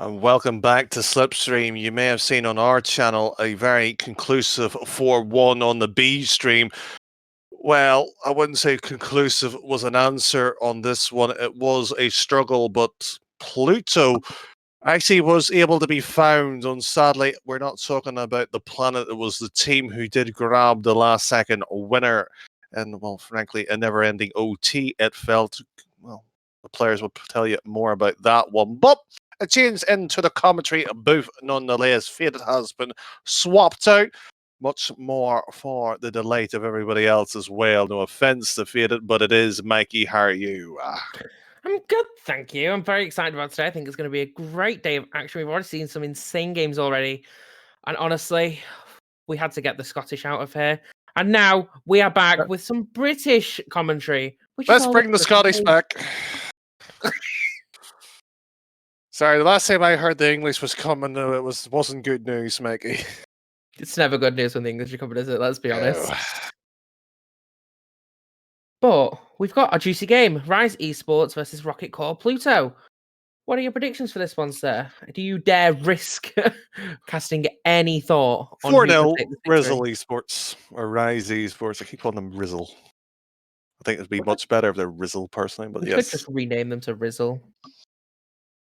And welcome back to Slipstream. You may have seen on our channel a very conclusive 4-1 on the B stream. Well, I wouldn't say conclusive was an answer on this one. It was a struggle, but Pluto actually was able to be found. And sadly, we're not talking about the planet. It was the team who did grab the last second winner. And, well, frankly, a never-ending OT, it felt. Well, the players will tell you more about that one. But a change into the commentary booth nonetheless. Fate has been swapped out. Much more for the delight of everybody else as well. No offense to Faded, but it is Mikey. How are you? I'm good, thank you. I'm very excited about today. I think it's going to be a great day of action. We've already seen some insane games already. And honestly, we had to get the Scottish out of here. And now we are back with some British commentary. Let's bring the Scottish back. Sorry, the last time I heard the English was coming, it wasn't good news, Mikey. It's never good news when the English are coming, is it? Let's be honest. But we've got a juicy game. RiZe eSports versus Rocket Core Pluto. What are your predictions for this one, sir? Do you dare risk casting any thought on 4-0 RiZe eSports, or RiZe eSports. I keep calling them RiZe. I think it'd be much better if they're RiZe, personally, but yes. Could just rename them to RiZe.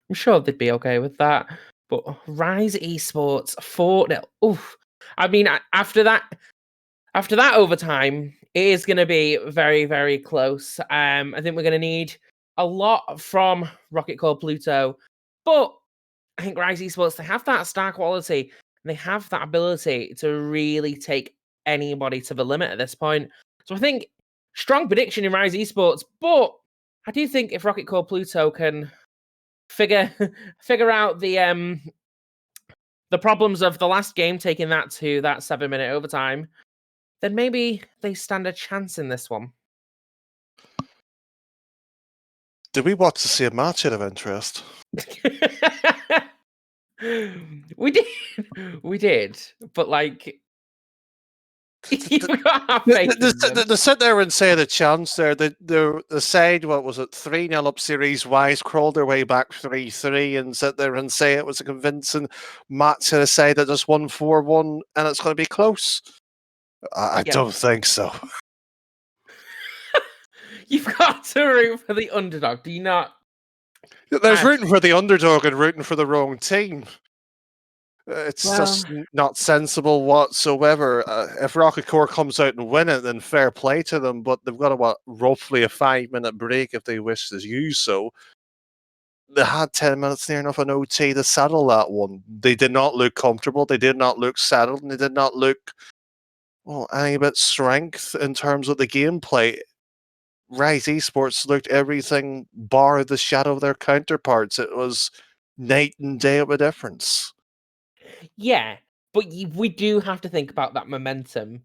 I'm sure they'd be okay with that. But RiZe eSports 4-0. Oof. I mean, after that overtime, it is going to be very, very close. I think we're going to need a lot from Rocket Core Pluto. But I think RiZe eSports, they have that star quality. They have that ability to really take anybody to the limit at this point. So I think strong prediction in RiZe eSports. But I do think if Rocket Core Pluto can figure out the problems of the last game, taking that to that 7-minute overtime, then maybe they stand a chance in this one. Did we watch the same match out of interest? We did, but like, you got they sit there and say the chance there. The side, what was it, 3-0 up series wise, crawled their way back 3-3 and sit there and say it was a convincing match to the side that just won 4-1 and it's going to be close. I don't think so. You've got to root for the underdog. Do you not? There's rooting for the underdog and rooting for the wrong team. It's just not sensible whatsoever. If Rocket Core comes out and win it, then fair play to them. But they've got roughly a 5-minute break if they wish to use so. They had 10 minutes near enough an OT to settle that one. They did not look comfortable. They did not look settled. And they did not look, well, any bit strength in terms of the gameplay. RiZe eSports looked everything bar the shadow of their counterparts. It was night and day of a difference. Yeah, but we do have to think about that momentum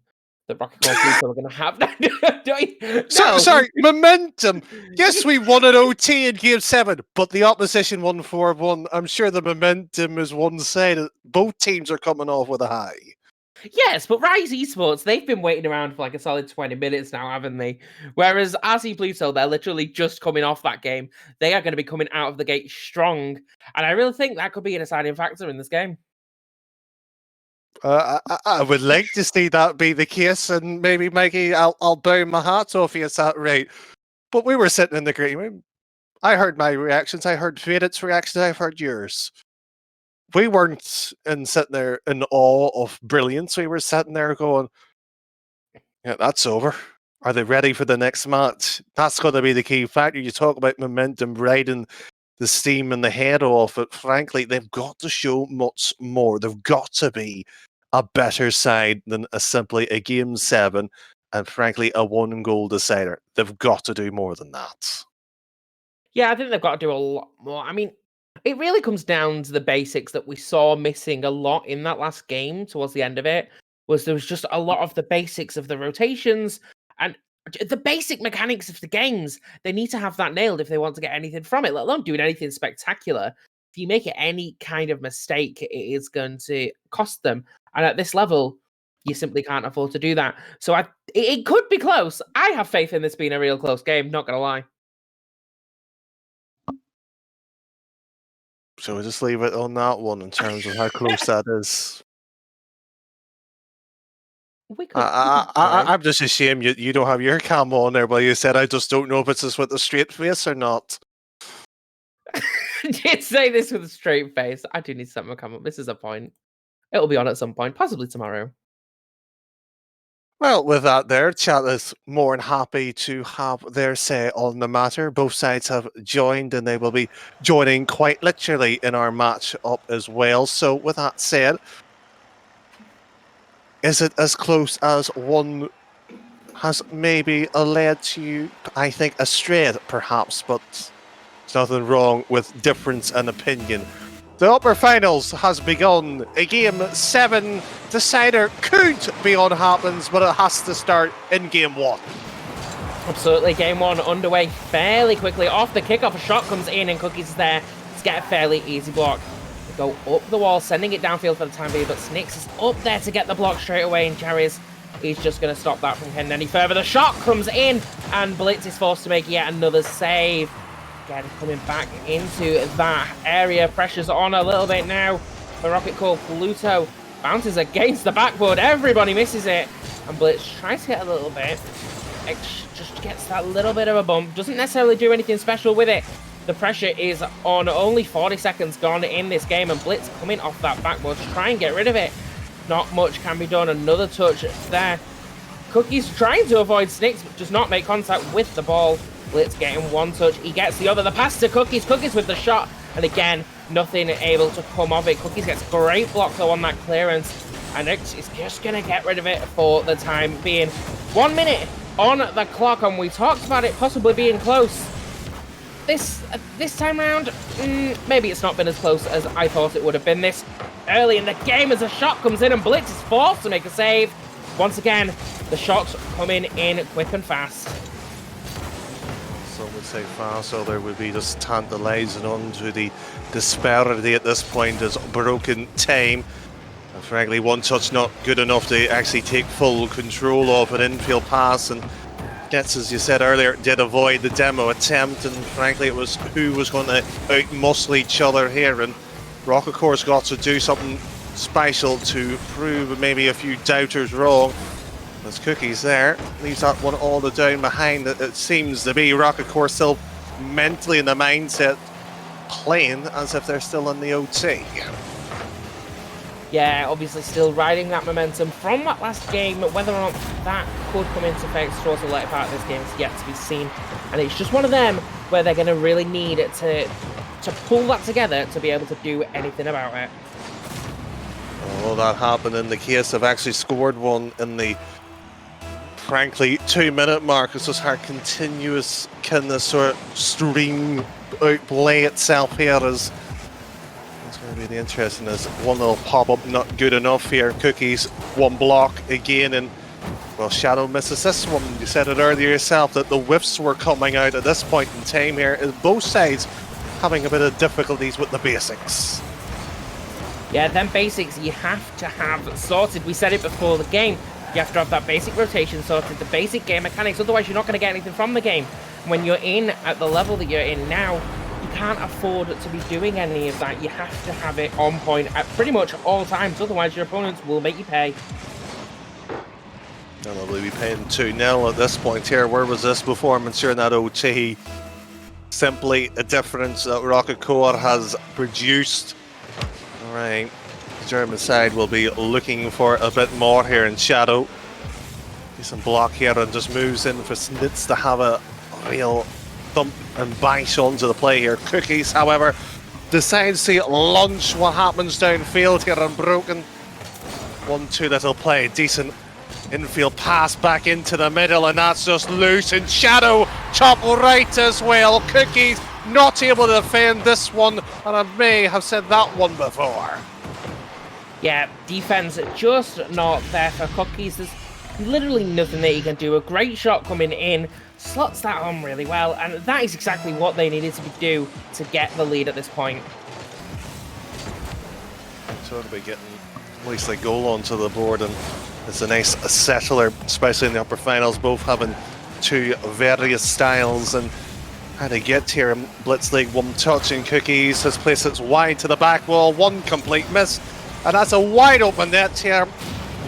that Rocket Core Pluto are going to have. Sorry, momentum. Yes, we won an OT in Game 7, but the opposition won 4-1. I'm sure the momentum is one-sided. Both teams are coming off with a high. Yes, but RiZe eSports, they've been waiting around for like a solid 20 minutes now, haven't they? Whereas RC Pluto, they're literally just coming off that game. They are going to be coming out of the gate strong. And I really think that could be a deciding factor in this game. I would like to see that be the case, and maybe, Mikey, I'll bow my hat off you, it's that right. But we were sitting in the green room. I heard my reactions, I heard Faded's reactions, I've heard yours. We weren't sitting there in awe of brilliance. We were sitting there going, yeah, that's over. Are they ready for the next match? That's going to be the key factor. You talk about momentum, riding the steam in the head off it. Frankly, they've got to show much more. They've got to be a better side than simply a Game 7 and, frankly, a 1-goal decider. They've got to do more than that. Yeah, I think they've got to do a lot more. I mean, it really comes down to the basics that we saw missing a lot in that last game towards the end of it. There was just a lot of the basics of the rotations and the basic mechanics of the games. They need to have that nailed if they want to get anything from it, let alone doing anything spectacular. If you make it any kind of mistake, it is going to cost them. And at this level, you simply can't afford to do that. So it could be close. I have faith in this being a real close game, not going to lie. So we'll just leave it on that one in terms of how close that is. We could try. I'm just ashamed you don't have your cam on there, but you said I just don't know if it's just with the straight face or not. Did say this with a straight face. I do need something to come up. This is a point. It'll be on at some point, possibly tomorrow. Well, with that there, chat is more than happy to have their say on the matter. Both sides have joined and they will be joining quite literally in our match up as well. So with that said, is it as close as one has maybe led to, I think, astray perhaps, but there's nothing wrong with difference and opinion. The upper finals has begun. A game 7 decider could be on happens, but it has to start in game 1. Absolutely, game 1 underway fairly quickly. Off the kickoff, a shot comes in and Cookies is there to get a fairly easy block. They go up the wall, sending it downfield for the time being, but Snicks is up there to get the block straight away, and Jarry's he's just going to stop that from heading any further. The shot comes in, and Blitz is forced to make yet another save. Again, coming back into that area. Pressure's on a little bit now. The rocket called Pluto bounces against the backboard. Everybody misses it. And Blitz tries to get a little bit. Just gets that little bit of a bump. Doesn't necessarily do anything special with it. The pressure is on. Only 40 seconds gone in this game. And Blitz coming off that backboard to try and get rid of it. Not much can be done. Another touch there. Cookie's trying to avoid Snicks, but does not make contact with the ball. Blitz getting one touch. He gets the other. The pass to Cookies. Cookies with the shot. And again, nothing able to come of it. Cookies gets great block though on that clearance. And it's just going to get rid of it for the time being. 1 minute on the clock. And we talked about it possibly being close. This time round, maybe it's not been as close as I thought it would have been this early in the game as a shot comes in and Blitz is forced to make a save. Once again, the shots coming in quick and fast. Some would say fast, so there would be just tantalizing on to the disparity at this point as broken time. And frankly, one touch not good enough to actually take full control of an infield pass, and Gets, as you said earlier, did avoid the demo attempt, and frankly it was who was going to out-muscle each other here, and Rocket Core's got to do something special to prove maybe a few doubters wrong. There's Cookies there, leaves that one all the down behind. It seems to be Rocket Core still mentally in the mindset playing as if they're still in the OT. Yeah, obviously still riding that momentum from that last game. Whether or not that could come into effect towards the later part of this game is yet to be seen. And it's just one of them where they're going to really need to pull that together to be able to do anything about it. Well, that happened in the case of actually scored one in the, frankly, 2-minute mark. It's just how continuous can this sort of stream outplay itself here as it's going to be the interesting as one little pop-up not good enough here. Cookies, one block again, and well, Shadow misses this one. You said it earlier yourself that the whiffs were coming out at this point in time here. Both sides having a bit of difficulties with the basics. Yeah, them basics you have to have sorted. We said it before the game. You have to have that basic rotation sorted, the basic game mechanics, otherwise you're not going to get anything from the game. When you're in at the level that you're in now, you can't afford to be doing any of that. You have to have it on point at pretty much all times, otherwise your opponents will make you pay. And they'll be paying 2-0 at this point here. Where was this performance during that OT? Simply a difference that Rocket Core has produced. Alright, the German side will be looking for a bit more here in Shadow. Decent block here and just moves in for Snitz to have a real thump and bite onto the play here. Cookies, however, decides to launch what happens downfield here and broken. 1-2 little play, decent infield pass back into the middle, and that's just loose, and Shadow top right as well. Cookies not able to defend this one, and I may have said that one before. Yeah, defense just not there for Cookies. There's literally nothing that he can do. A great shot coming in, slots that on really well, and that is exactly what they needed to do to get the lead at this point. So to be getting at least a goal onto the board, and it's a nice settler, especially in the upper finals, both having two various styles, and how to get here. Blitz League, one touch, and Cookies has placed it wide to the back wall, one complete miss, and that's a wide open net here.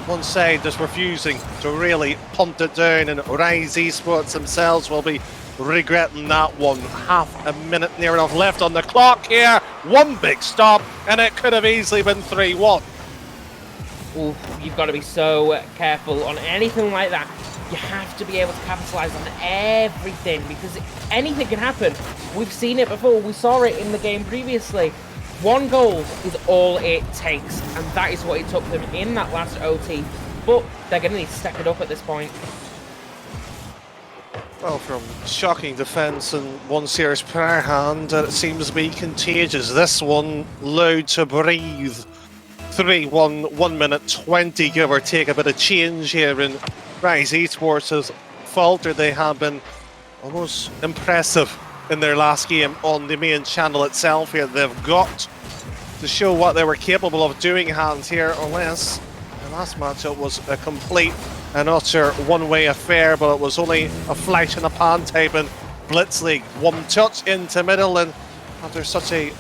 One side just refusing to really punt it down, and RiZe eSports themselves will be regretting that one. Half a minute near enough left on the clock here. One big stop, and it could have easily been 3-1. Ooh, you've got to be so careful on anything like that. You have to be able to capitalise on everything, because anything can happen. We've seen it before. We saw it in the game previously. One goal is all it takes, and that is what it took them in that last OT. But they're going to need to step it up at this point. Well, from shocking defence and one serious prayer hand, it seems to be contagious. This one, loud to breathe. 3-1, 1 minute 20, give or take. A bit of change here in RiZe eSports has faltered. They have been almost impressive in their last game on the main channel itself here. They've got to show what they were capable of doing, hands here, unless the last matchup was a complete and utter one-way affair, but it was only a flash in the pan type in Blitz League. One touch into middle, and after such a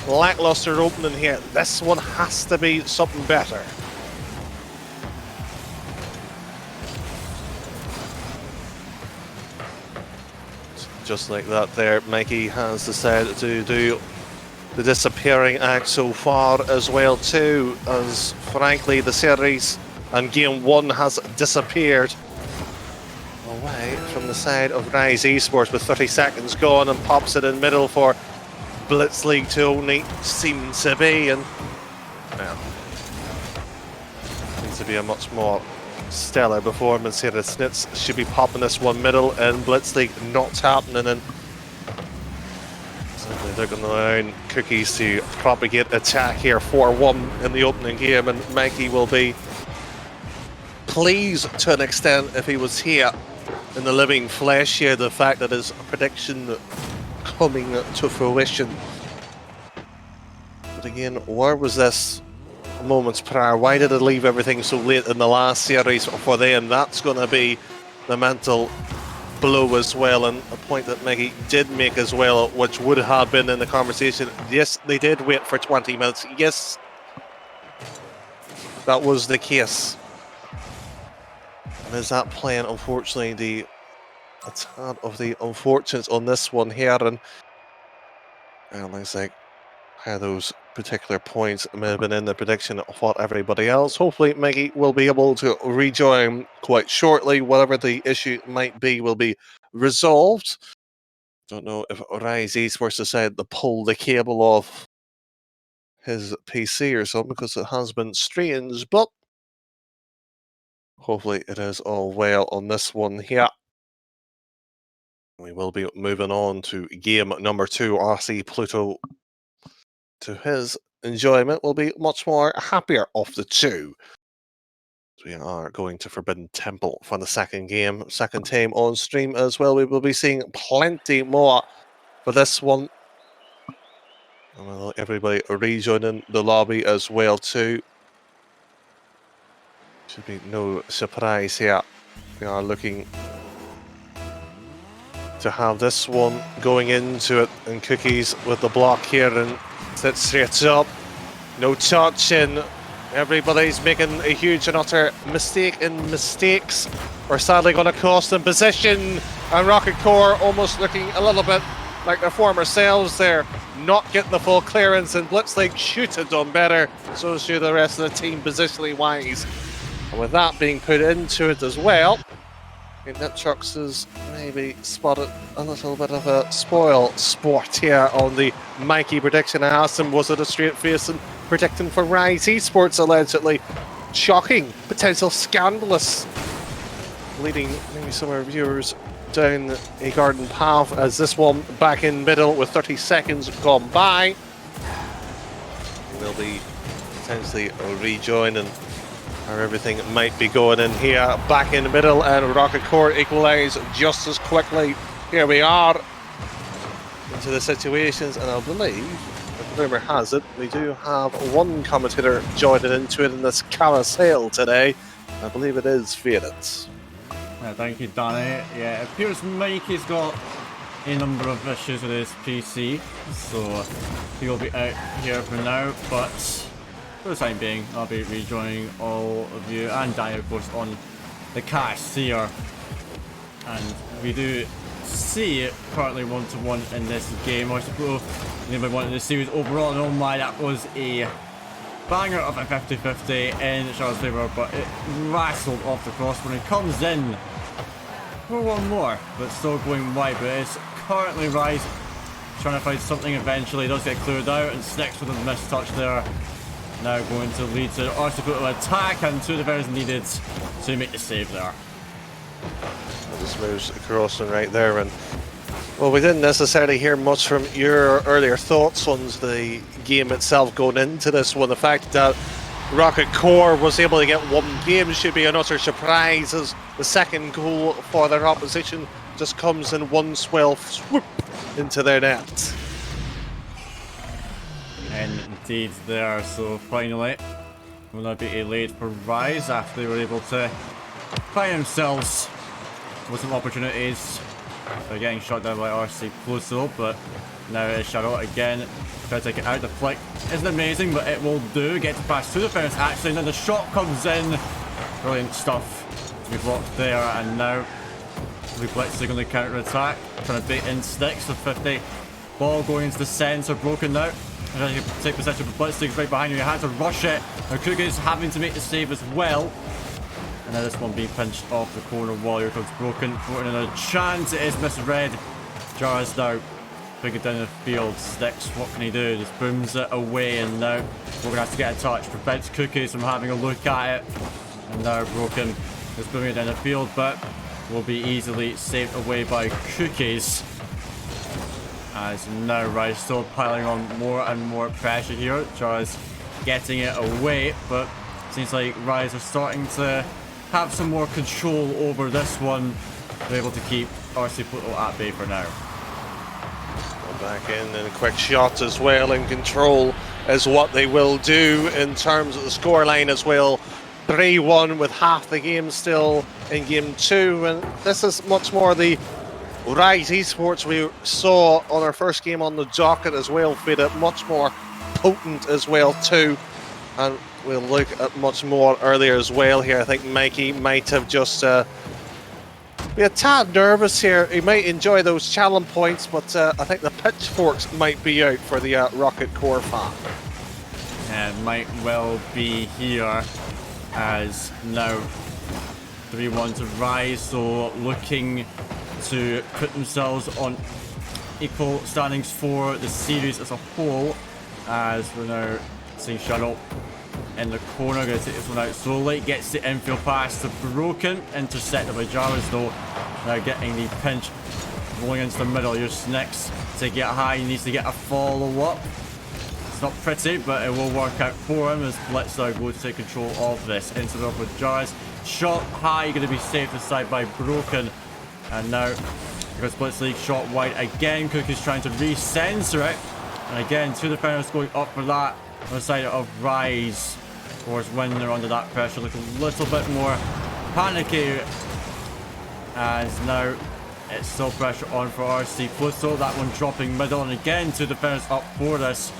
lackluster opening here, this one has to be something better. Just like that there, Mikey has decided to do the disappearing act so far as well too, as frankly the series and game one has disappeared away from the side of RiZe eSports with 30 seconds gone, and pops it in middle for Blitz League to only seem to be, and well, needs to be a much more stellar performance here. The Snits should be popping this one middle, and Blitz League not happening, and certainly they're going to allow Cookies to propagate attack here. 4-1 in the opening game, and Mikey will be pleased to an extent if he was here in the living flesh here, the fact that his prediction coming to fruition. But again, where was this moments prior? Why did it leave everything so late in the last series for them? That's going to be the mental blow as well, and a point that Mikey did make as well, which would have been in the conversation. Yes, they did wait for 20 minutes. Yes, that was the case. And is that playing, unfortunately, a tad of the unfortunates on this one here, and looks like how those particular points may have been in the prediction of what everybody else. Hopefully Mikey will be able to rejoin quite shortly. Whatever the issue might be will be resolved. Don't know if RiZe eSports decided to pull the cable off his PC or something, because it has been strange, but hopefully it is all well on this one here. We will be moving on to game number 2. RC Pluto, to his enjoyment, will be much more happier of the two. We are going to Forbidden Temple for the second game, second time on stream as well. We will be seeing plenty more for this one. And we'll everybody rejoining the lobby as well too. Should be no surprise here. We are looking to have this one going into it, and Cookies with the block here, and sits straight up. No touch, and everybody's making a huge and utter mistake, and mistakes are sadly going to cost them position. And Rocket Core almost looking a little bit like their former selves there, not getting the full clearance, and Blitz League should have done better. So should the rest of the team positionally wise. And with that being put into it as well, Nitrox has maybe spotted a little bit of a spoil sport here on the Mikey prediction. I asked him, was it a straight face and predicting for RiZe eSports allegedly? Shocking, potential scandalous, leading maybe some of our viewers down a garden path, as this one back in middle with 30 seconds gone by. They'll be potentially rejoining, or everything might be going in here, back in the middle, and Rocket Core equalise just as quickly. Here we are into the situations, and I believe, if rumour has it, we do have one commentator joining into it in this carousel today. I believe it is Faded. Thank you, Danny. Yeah, it appears Mikey's got a number of issues with his PC, so he will be out here for now, but for the time being, I'll be rejoining all of you and Danny, of course, on the cast here. And we do see it currently 1-1 in this game. I suppose anybody wanted the series overall, and oh my, that was a banger of a 50-50 in Charles' favour, but it wrestled off the crossbar and comes in for one more, but still going wide. But it's currently RiZe trying to find something eventually. Does get cleared out, and Snicks with a missed touch there. Now going to lead to RC Pluto attack, and 2 defenders needed to make the save there. Just moves across and right there, and well, we didn't necessarily hear much from your earlier thoughts on the game itself going into this one. The fact that Rocket Core was able to get 1 game should be an utter surprise, as the second goal for their opposition just comes in one swell swoop into their net. And indeed there, so finally will now be a lead for RiZe after they were able to find themselves with some opportunities. They're getting shot down by RC Pluto, but now it's Shadow again. Try to take it out. The flick isn't amazing, but it will do. Get to pass 2 defenders actually, and then the shot comes in. Brilliant stuff to be blocked there, and now we blitzing on the counter attack, trying to bait in Sticks with 50. Ball going into the centre, broken now. And you take possession of blitzing right behind you. You had to rush it. Now Cookie's having to make the save as well. And now this one being pinched off the corner wall. Here comes Broken, putting in a chance. It is misread. Jars now bring it down the field. Sticks, what can he do? Just booms it away, and now we're going to have to get a touch. Prevents Cookies from having a look at it. And now Broken is booming it down the field, but will be easily saved away by Cookies. As now RiZe still piling on more and more pressure here. Jars getting it away, but seems like RiZe are starting to have some more control over this one. They're able to keep RC Pluto at bay for now. Back in, and a quick shot as well, and control is what they will do in terms of the scoreline as well. 3-1 with half the game still in game 2, and this is much more the RiZe eSports we saw on our first game on the docket as well, Fida. Much more potent as well too, and we'll look at much more earlier as well here. I think Mikey might have just be a tad nervous here. He might enjoy those challenge points, but I think the pitchforks might be out for the Rocket Core fan. And might well be here, as now 3-1 to RiZe, so looking to put themselves on equal standings for the series as a whole, as we're now seeing Shadow in the corner. Going to take this one out slowly. Gets the infield pass to Broken. Intercepted by Jarvis though. Now getting the pinch. Rolling into the middle. Your Snicks to get high. He needs to get a follow-up. It's not pretty, but it will work out for him as Blitz now go to take control of this. Into the with Jarvis. Shot high. Going to be saved aside by Broken. And now, because Blitz League shot wide again. Cookie's trying to re-censor it. And again, 2 defenders going up for that on the side of RiZe. Of course, when they're under that pressure, look a little bit more panicky. As now, it's still pressure on for RC Pluto. That one dropping middle. And again, 2 defenders up for this.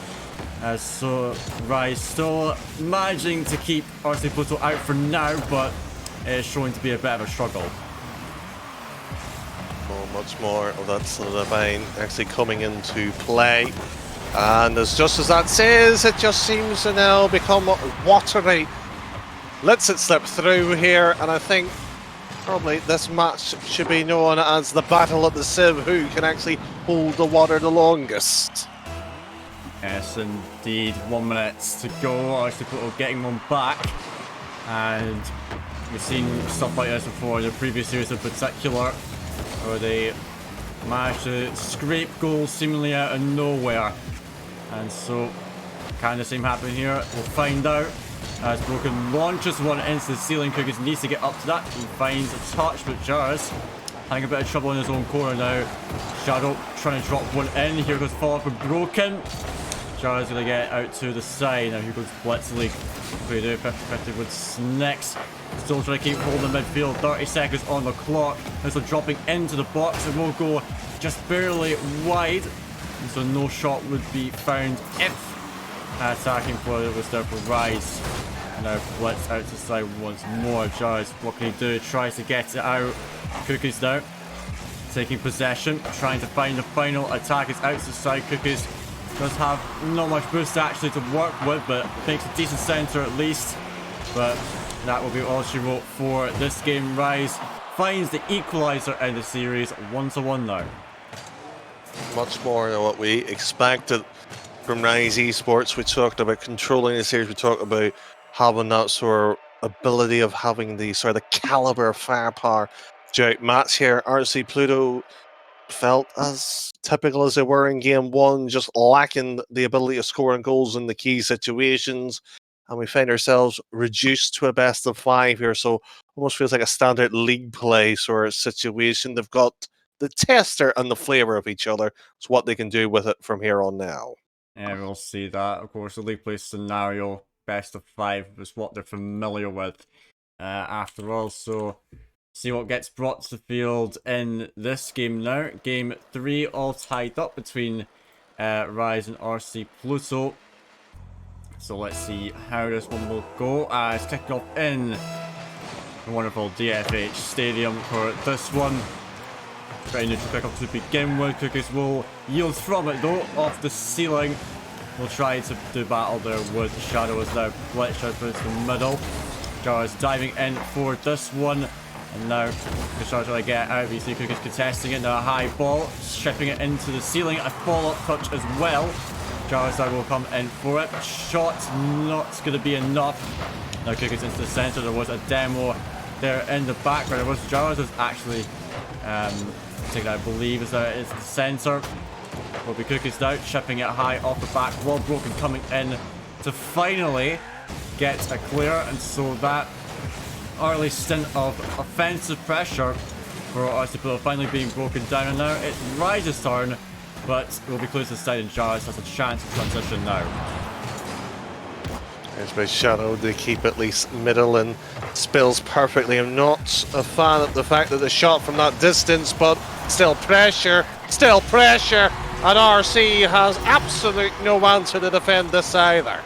As so, RiZe still managing to keep RC Pluto out for now, but it is showing to be a bit of a struggle. Oh, much more of that sort of divine actually coming into play. And as just as that says, it just seems to now become watery. Lets it slip through here, and I think probably this match should be known as the battle of the sieve, who can actually hold the water the longest. Yes, indeed. 1 minute to go. Actually, Pluto getting one back. And we've seen stuff like this before in the previous series in particular, where they managed to scrape goals seemingly out of nowhere. And so, can the same happen here? We'll find out. As Broken launches one into the ceiling. Cookies needs to get up to that. He finds a touch, but Jars having a bit of trouble in his own corner now. Shadow trying to drop one in. Here goes follow-up with Broken. Jars going to get out to the side. Now here goes Blitz League. What do you do? 50-50 with Snicks. Still trying to keep holding midfield. 30 seconds on the clock. This one dropping into the box. It will go just barely wide, so no shot would be found if attacking player was there for RiZe. Now Blitz out to side once more. Jars, what can he do? Tries to get it out. Cookies now taking possession, trying to find the final attack. Is out to side. Cookies does have not much boost actually to work with, but makes a decent center at least. But that will be all she wrote for this game. RiZe finds the equalizer in the series, 1-1 now. Much more than what we expected from RiZe eSports. We talked about controlling the series. We talked about having that sort of ability of having the sort of the caliber of firepower throughout match here. RC Pluto felt as typical as they were in game one, just lacking the ability of scoring goals in the key situations. And we find ourselves reduced to a best of 5 here. So almost feels like a standard league play sort of situation. They've got the tester and the flavor of each other. It's what they can do with it from here on now. Yeah, we'll see that. Of course, the league play scenario, best of 5, is what they're familiar with after all. So see what gets brought to the field in this game now. Game 3 all tied up between RiZe and RC Pluto. So let's see how this one will go. It's kicked off in the wonderful DFH Stadium for this one. Very neutral kick off to begin with. Cookies will yield from it though, off the ceiling. We'll try to do battle there with Shadow as now Blitz out into the middle. Jars diving in for this one. And now the shot trying to get out. You see Cookies contesting it. Now a high ball, shipping it into the ceiling. A follow-up touch as well. Charizard will come in for it. Shot not going to be enough. Now Cookies into the center. There was a demo there in the background. There was Charizard actually taken out, I believe, is that it's the center. Will be Cookies out, shipping it high off the back. Wall broken coming in to finally get a clear. And so that early stint of offensive pressure for RC finally being broken down. And now it's RiZe's turn. But we'll be close to the side, and Jars has a chance to transition now. There's by Shadow to keep at least middle and spills perfectly. I'm not a fan of the fact that the shot from that distance, but still pressure, and RC has absolutely no answer to defend this either.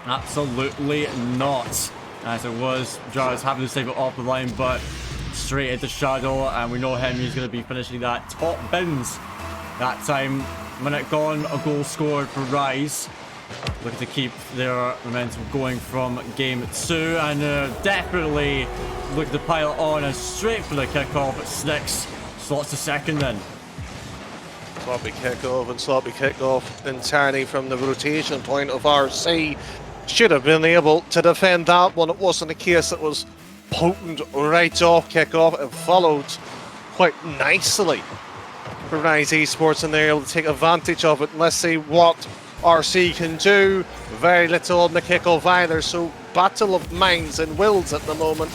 Absolutely not. As it was, Jars having to save it off the line, but straight into Shadow, and we know him, he's going to be finishing that top bins. That time, minute gone, a goal scored for RiZe. Looking to keep their momentum going from game 2, and definitely looking to pile on and straight for the kickoff. Snicks slots to second then. Sloppy kickoff entirely from the rotation point of RC. Should have been able to defend that one. It wasn't a case that was potent right off kickoff. It followed quite nicely for RiZe eSports, and they're able to take advantage of it. Let's see what RC can do. Very little on the kickoff either, so battle of minds and wills at the moment.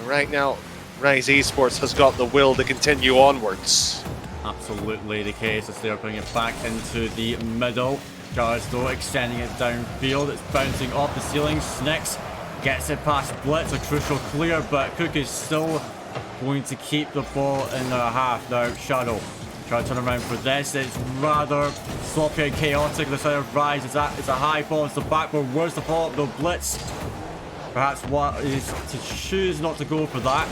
Right now, RiZe eSports has got the will to continue onwards. Absolutely the case as they're putting it back into the middle. Jars though extending it downfield. It's bouncing off the ceiling. Snicks gets it past Blitz. A crucial clear, but Cookie's still going to keep the ball in their half. Now Shadow try to turn around for this. It's rather sloppy and chaotic. The side of RiZe is that it's a high ball. It's the backward. Where's the follow-up though? Blitz. Perhaps what is to choose not to go for that.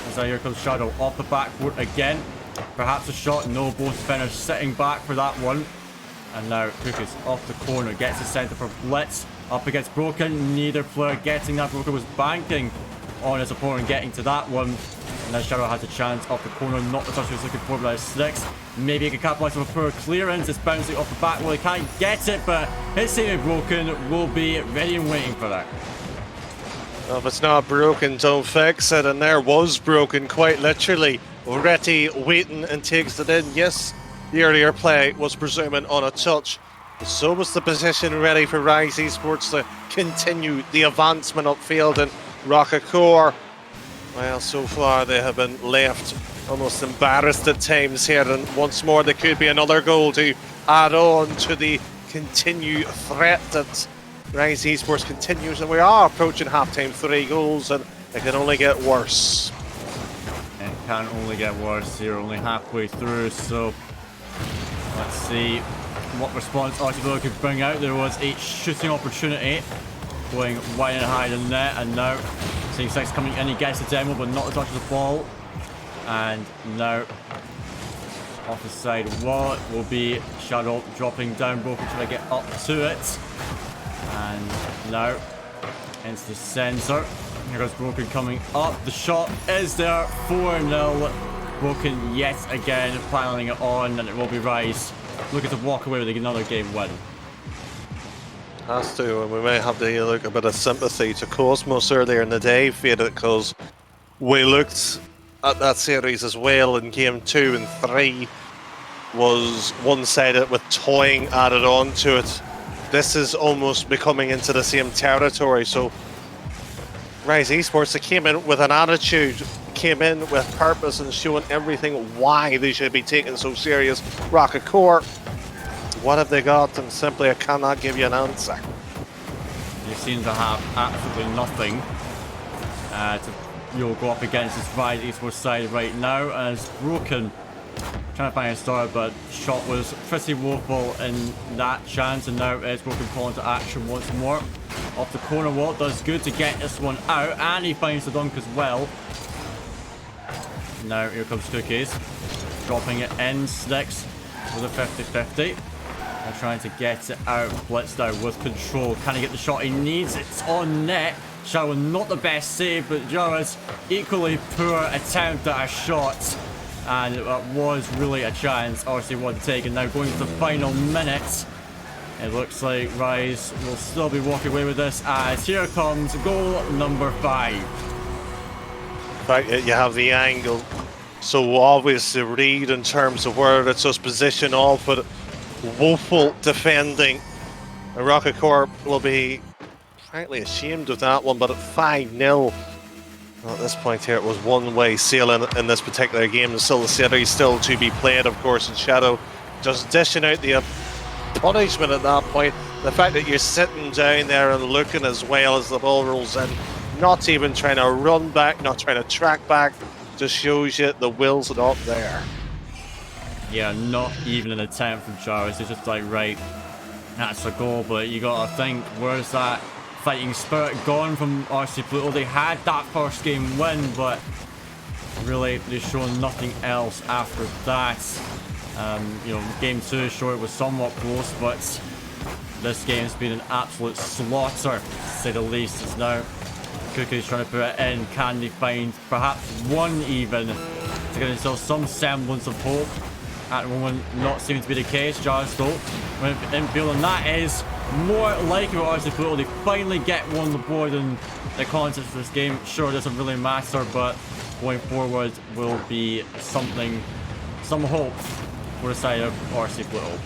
As here comes Shadow off the backboard again. Perhaps a shot. No, both defenders sitting back for that one. And now Cookies off the corner. Gets the center for Blitz. Up against Broken. Neither player getting that. Broken was banking on his opponent getting to that one. And now Shadow has a chance off the corner. Not the touch he was looking for, but it's Snicks. Maybe he can capitalize on a poor clearance. It's bouncing off the back. Well, he can't get it, but his saving Broken will be ready and waiting for that. Well, if it's not broken, don't fix it. And there was Broken, quite literally. Ready, waiting, and takes it in. Yes, the earlier play was presuming on a touch. So was the position ready for RiZe eSports to continue the advancement upfield and Rocket Core. Well, so far they have been left almost embarrassed at times here, and once more there could be another goal to add on to the continued threat that RiZe eSports continues, and we are approaching halftime. 3 goals, and it can only get worse. And can only get worse here, only halfway through, so let's see what response RTW could bring out. There was a shooting opportunity going wide and high in the net, and now seeing Six coming in, he gets the demo but not the touch of the ball, and now off the side wall will be Shadow dropping down, Broken trying to get up to it, and now into the center. Here goes Broken coming up. The shot is there. 4-0. Broken yet again, piling it on, and it will be RiZe looking to walk away with another game win. Has to, and we may have to look a bit of sympathy to Cosmos earlier in the day, Faded, because we looked at that series as well in game 2 and 3 was one-sided with toying added on to it. This is almost becoming into the same territory, so RiZe eSports, they came in with an attitude, came in with purpose and showing everything why they should be taken so serious. Rocket Core, what have they got? And simply I cannot give you an answer. They seem to have absolutely nothing to go up against this RiZe eSports side right now, as Broken trying to find a star, but shot was pretty woeful in that chance, and now it's Broken calling to action once more. Off the corner wall, does good to get this one out, and he finds the dunk as well. Now here comes Cookies, dropping it in. Sticks with a 50-50. And trying to get it out, blitzed out with control. Can he get the shot he needs? It's on net. Shadow not the best save, but Jara's equally poor attempt at a shot. And it was really a chance RC wanted to take, and now going to the final minute. It looks like RiZe will still be walking away with this, as here comes goal number 5. In fact, you have the angle so obvious to read in terms of where it's just position off, but woeful defending. The Rocket Corp will be frankly ashamed of that one, but at 5-0. Well, at this point here, it was one-way sailing in this particular game. There's still the series still to be played, of course, and Shadow just dishing out the punishment at that point. The fact that you're sitting down there and looking as well as the ball rolls in, not even trying to run back, not trying to track back, just shows you the will's not there. Yeah, not even an attempt from Jarvis. It's just like, right, that's a goal, but you gotta think, where's that fighting spirit gone from RC Pluto? They had that first game win, but really they've shown nothing else after that. You know, game 2, sure, it was somewhat close, but this game's been an absolute slaughter, to say the least. It's now Cookie's trying to put it in. Can they find perhaps one even to get themselves some semblance of hope? At the moment, not seeming to be the case. Jars though went infield, and that is more like it RC Pluto. They finally get one on the board in the contest for this game. Sure, it doesn't really matter, but going forward will be something, some hope for the side of RC Pluto.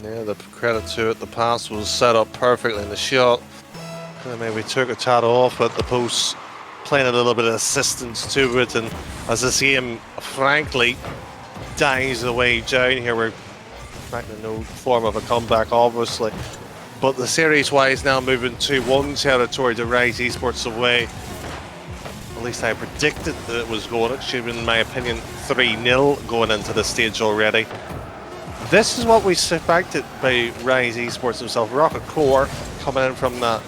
Yeah, the credit to it, the pass was set up perfectly in the shot. And maybe took a tad off at the post, playing a little bit of assistance to it, and as this game, frankly, dies the way down here, we're frankly no form of a comeback, obviously. But the series-wise now moving to 1 territory to RiZe eSports away. At least I predicted that it was going. It should have been, in my opinion, 3-0 going into the stage already. This is what we suspected by RiZe eSports himself. Rocket Core coming in from that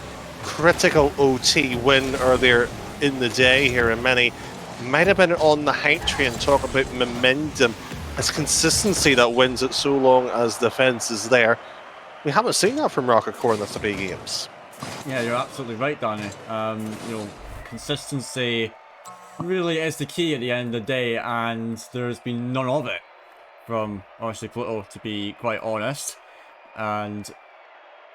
critical OT win earlier in the day here, and many might have been on the hype train, talk about momentum. It's consistency that wins it so long as defense is there. We haven't seen that from Rocket Core in the 3 games. Yeah, you're absolutely right, Danny. You know, consistency really is the key at the end of the day, and there's been none of it from RC Pluto, to be quite honest. And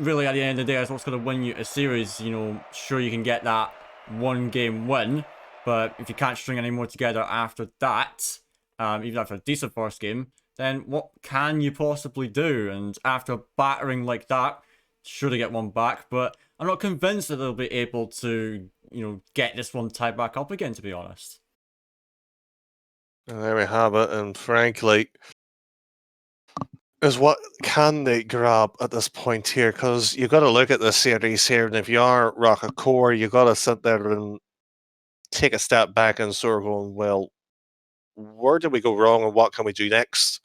really, at the end of the day, that's what's going to win you a series. You know, sure, you can get that 1 game win, but if you can't string any more together after that, even after a decent first game, then what can you possibly do? And after a battering like that, sure to get one back, but I'm not convinced that they'll be able to, you know, get this one tied back up again, to be honest. And there we have it, and frankly, is what can they grab at this point here? Because you got to look at the series here, and if you are Rocket Core, you got to sit there and take a step back and sort of going, well, where did we go wrong and what can we do next?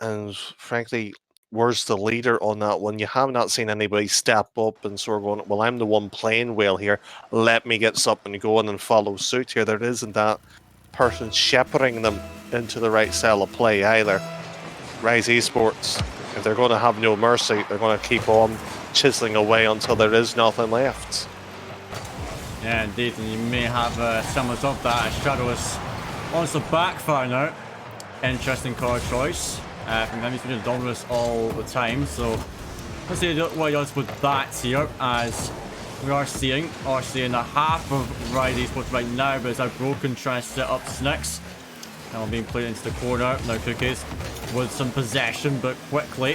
And frankly, where's the leader on that one? You have not seen anybody step up and sort of going, well, I'm the one playing well here. Let me get something going and follow suit here. There isn't that person shepherding them into the right style of play either. RiZe eSports, if they're going to have no mercy, they're going to keep on chiseling away until there is nothing left. Yeah, indeed, and you may have similar of that. Shadow is on the backfire now. Interesting card choice from him. He's been doing Dominus all the time, so let's see what he does with that here, as we are seeing RC in the half of RiZe eSports right now, but it's a Broken trying to set up Snicks. Now being played into the corner. Now Cookies with some possession, but quickly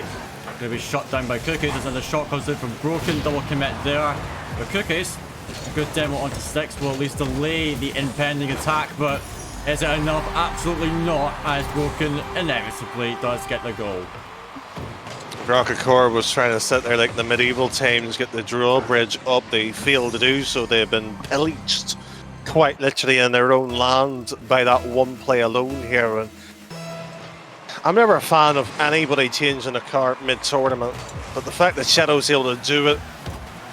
going to be shut down by Cookies, as the shot comes in from Broken. Double commit there. But Cookies, a good demo onto Sticks will at least delay the impending attack, but is it enough? Absolutely not, as Broken inevitably does get the goal. Rocket Core was trying to sit there like the medieval times, get the drawbridge up. They failed to do so. They've been pillaged quite literally in their own land by that one play alone here. And I'm never a fan of anybody changing a card mid-tournament, but the fact that Shadow's able to do it,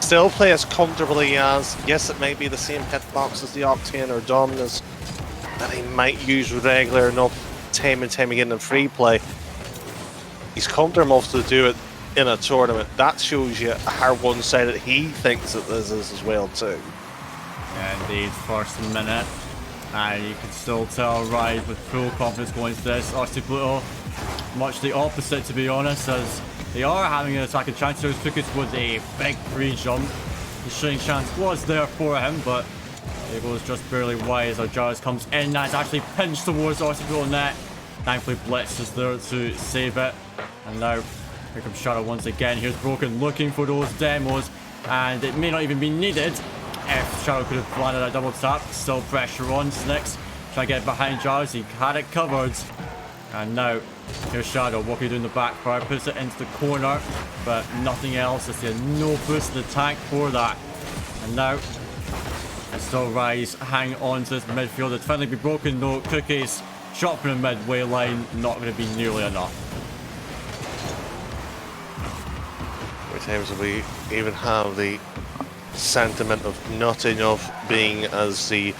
still play as comfortably as, yes, it might be the same hitbox as the Octane or Dominus that he might use regular enough time and time again in free play. He's comfortable enough to do it in a tournament. That shows you how one-sided he thinks that this is as well too. Yeah, indeed, first minute. And you can still tell RiZe with full confidence going into this. RC Pluto, much the opposite to be honest, as they are having an attacking chance. There's Cookies with a big free jump. The shooting chance was there for him, but it was just barely wide as Jarvis comes in. That's actually pinched towards RC Pluto net. Thankfully Blitz is there to save it. And now here comes Shadow once again. Here's Broken looking for those demos, and it may not even be needed if Shadow could have landed a double tap. Still pressure on Snicks. Try to get behind Jarvis. He had it covered. And now here's Shadow. What can he do in the backfire? Puts it into the corner, but nothing else. It's no boost in the tank for that. And now it's still RiZe hang on to this midfield. It's finally be Broken though. Cookies shot from the midway line, not going to be nearly enough. Times we even have the sentiment of not enough being as the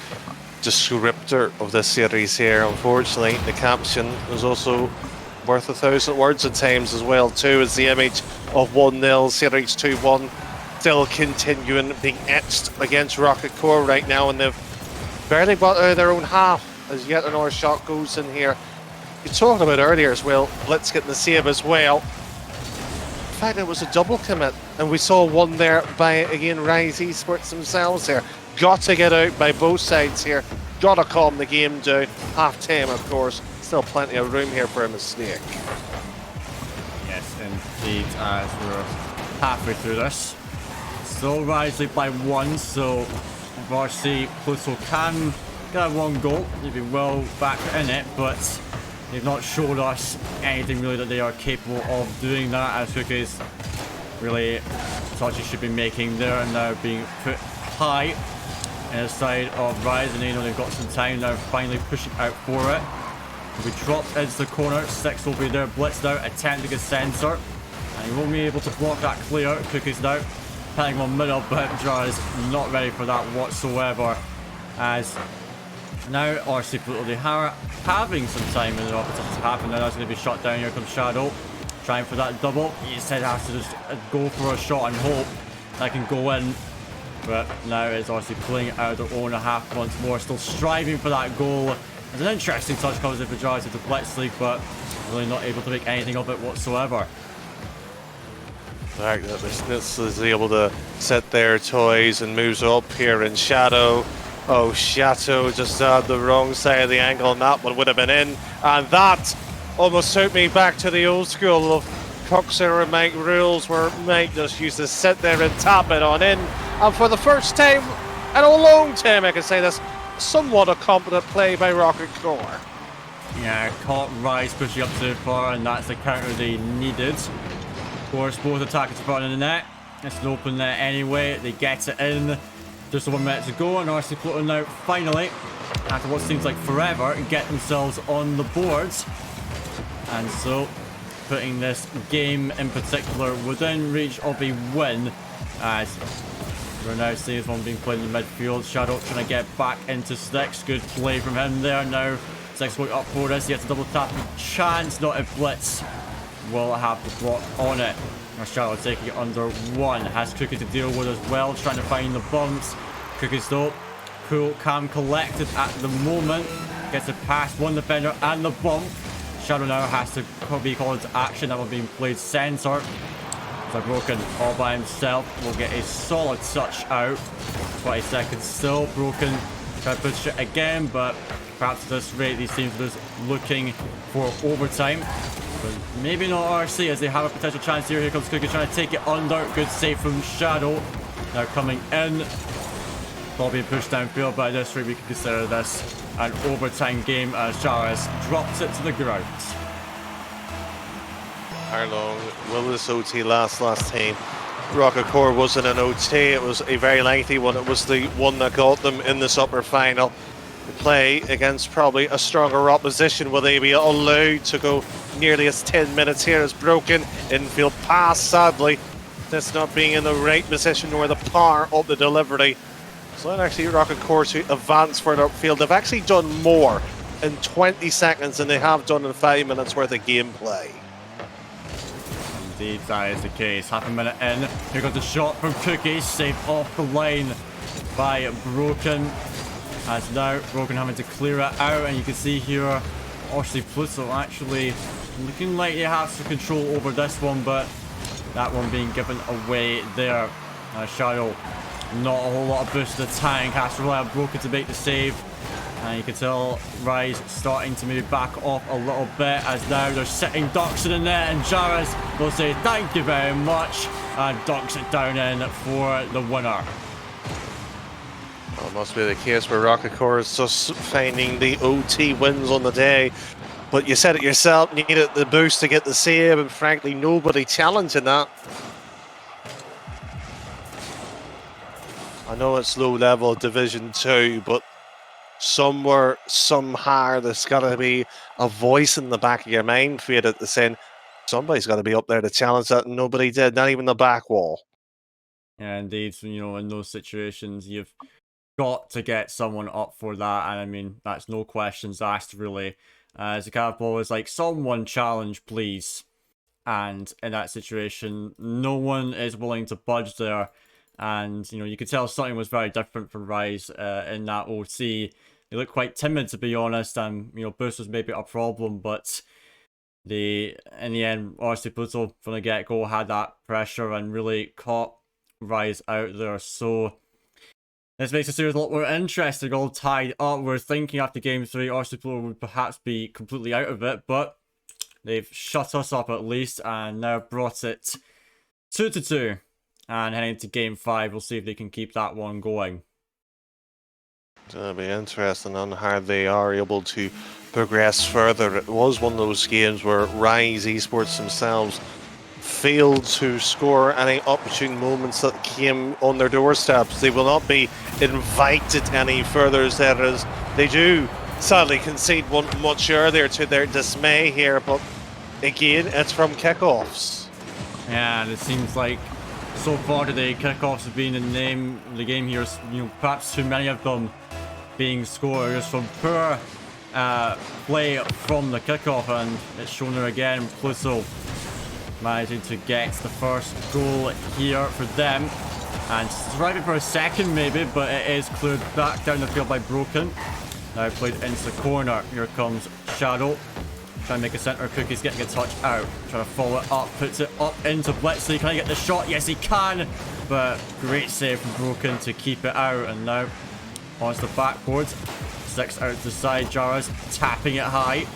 descriptor of this series here. Unfortunately, the caption is also worth 1,000 words at times as well too, as the image of 1-0 series 2-1 still continuing being etched against Rocket Core right now, and they've barely got out of their own half as yet another shot goes in here. You talked about earlier as well, Blitz getting the save as well. In fact, it was a double commit, and we saw one there by, again, RiZe eSports themselves here. Got to get out by both sides here. Got to calm the game down. Half-time, of course. Still plenty of room here for a mistake. Yes, indeed, as we're halfway through this. Still RiZe lead by 1, so RC Pluto can get one goal. They've been well back in it, but they've not showed us anything really that they are capable of doing that, as Cookies really thought he should be making there, and now being put high in the side of RiZe, and they know they've got some time now, finally pushing out for it. We dropped into the corner. Six will be there, blitzed out, attempting a sensor, and he won't be able to block that clear. Cookies now playing on middle, but Jar is not ready for that whatsoever, as now RC Pluto, they are having some time in the opposition to happen. Now that's going to be shot down. Here comes Shadow, trying for that double. He instead has to just go for a shot and hope that can go in. But now it's RC pulling out their own half once more, still striving for that goal. There's an interesting touch comes in for Jar to the Blitz League, but really not able to make anything of it whatsoever. The fact that the Snitz is able to set their toys and moves up here in Shadow. Oh, Shadow just had the wrong side of the angle, and that one would have been in. And that almost took me back to the old school of Coxer and Mike rules, where Mike just used to sit there and tap it on in. And for the first time in a long time, I can say this, somewhat a competent play by Rocket Core. Yeah, caught RiZe pushing up too far, and that's the counter they needed. Of course, both attackers front in the net. It's an open net anyway. They get it in. Just 1 minute to go, and RC Pluto now finally after what seems like forever, get themselves on the boards. And so, putting this game in particular within reach of a win, as we're now seeing this one being played in the midfield. Shadow trying to get back into Sticks. Good play from him there. Now Sticks going up for this. He has a double tap. Chance, not a blitz. Will have the block on it. Now Shadow taking it under one. Has Cookie to deal with as well. Trying to find the bumps. Cookie's though cool, calm, collected at the moment. Gets it past one defender and the bump. Shadow now has to be called into action. That one being played center. So Broken all by himself will get a solid touch out. 20 seconds still. Broken try to push it again, but perhaps at this rate these teams are just looking for overtime. But maybe not RC as they have a potential chance here. Here comes Cookie trying to take it under. Good save from Shadow. Now coming in. Ball being pushed downfield, but at this rate we can consider this an overtime game as Charas drops it to the ground. How long will this OT last team? Rocket Core wasn't an OT, it was a very lengthy one. It was the one that got them in this upper final. To play against probably a stronger opposition. Will they be allowed to go nearly as 10 minutes here as Broken? Infield pass, sadly. That's not being in the right position or the power of the delivery. So then actually Rocket Core to advance further upfield. They've actually done more in 20 seconds than they have done in 5 minutes worth of gameplay. Indeed, that is the case. Half a minute in. Here goes the shot from Cookie. Saved off the line by Broken. As now Broken having to clear it out. And you can see here, obviously Pluto actually looking like they have some control over this one. But that one being given away there. Shadow, not a whole lot of boost to the tank. Has to rely on Broken to make the save. And you can tell RiZe starting to maybe back off a little bit as now they're sitting ducks in the net, and Jaras will say thank you very much and ducks it down in for the winner. Well, it must be the case where Rocket Core is just finding the OT wins on the day. But you said it yourself, needed the boost to get the save, and frankly nobody challenging that. I know it's low level Division 2, but somewhere, somehow, there's got to be a voice in the back of your mind for you to say somebody's got to be up there to challenge that, and nobody did, not even the back wall. Yeah, indeed. So, you know, in those situations, you've got to get someone up for that, and I mean, that's no questions asked, really. As the cat ball is like, someone challenge, please. And in that situation, no one is willing to budge there. And, you know, you could tell something was very different from RiZe in that OT. They looked quite timid, to be honest, and, you know, boost was maybe a problem, but they, in the end, honestly, Pluto from the get-go had that pressure and really caught RiZe out there. So this makes the series a lot more interesting, all tied up. We're thinking after Game 3, RC Pluto would perhaps be completely out of it, but they've shut us up at least and now brought it 2-2. And heading to Game 5, we'll see if they can keep that one going. It'll be interesting on how they are able to progress further. It was one of those games where RiZe eSports themselves failed to score any opportune moments that came on their doorsteps. They will not be invited any further as they do sadly concede one much earlier to their dismay here, but again, it's from kickoffs. Yeah, and it seems like so far today, kickoffs have been in the game here. You know, perhaps too many of them being scored just from poor play from the kickoff, and it's shown there again. Pluto managing to get the first goal here for them, and striving for a second maybe, but it is cleared back down the field by Broken. Now played into the corner. Here comes Shadow. Trying to make a centre. Cookie's getting a touch out. Trying to follow it up. Puts it up into Blitzley. Can he get the shot? Yes, he can. But great save from Broken to keep it out. And now onto the backboard. Sticks out to the side. Jaras tapping it high.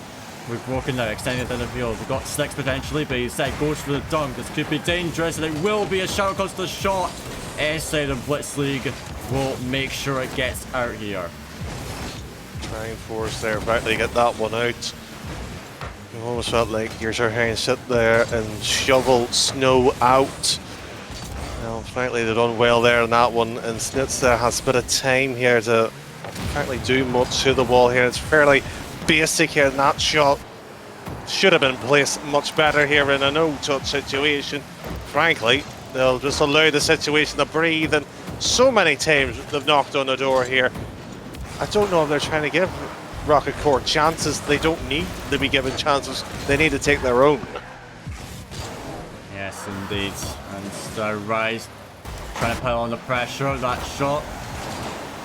We've Broken now, extending it down the field. We've got Sticks potentially, but he said goes for the dunk. This could be dangerous, and it will be. A Shadow comes to the shot. S-side of Blitzleague will make sure it gets out here. Trying force there, about to get that one out. You almost felt like you're trying to sit there and shovel snow out. Well, frankly, they've done well there on that one, and Snitz there has a bit of time here to can't really do much to the wall here. It's fairly basic here, and that shot should have been placed much better here in a no-touch situation. Frankly, they'll just allow the situation to breathe, and so many times they've knocked on the door here. I don't know if they're trying to give Rocket Core chances. They don't need to be given chances. They need to take their own. Yes, indeed. And RiZe trying to pile on the pressure. That shot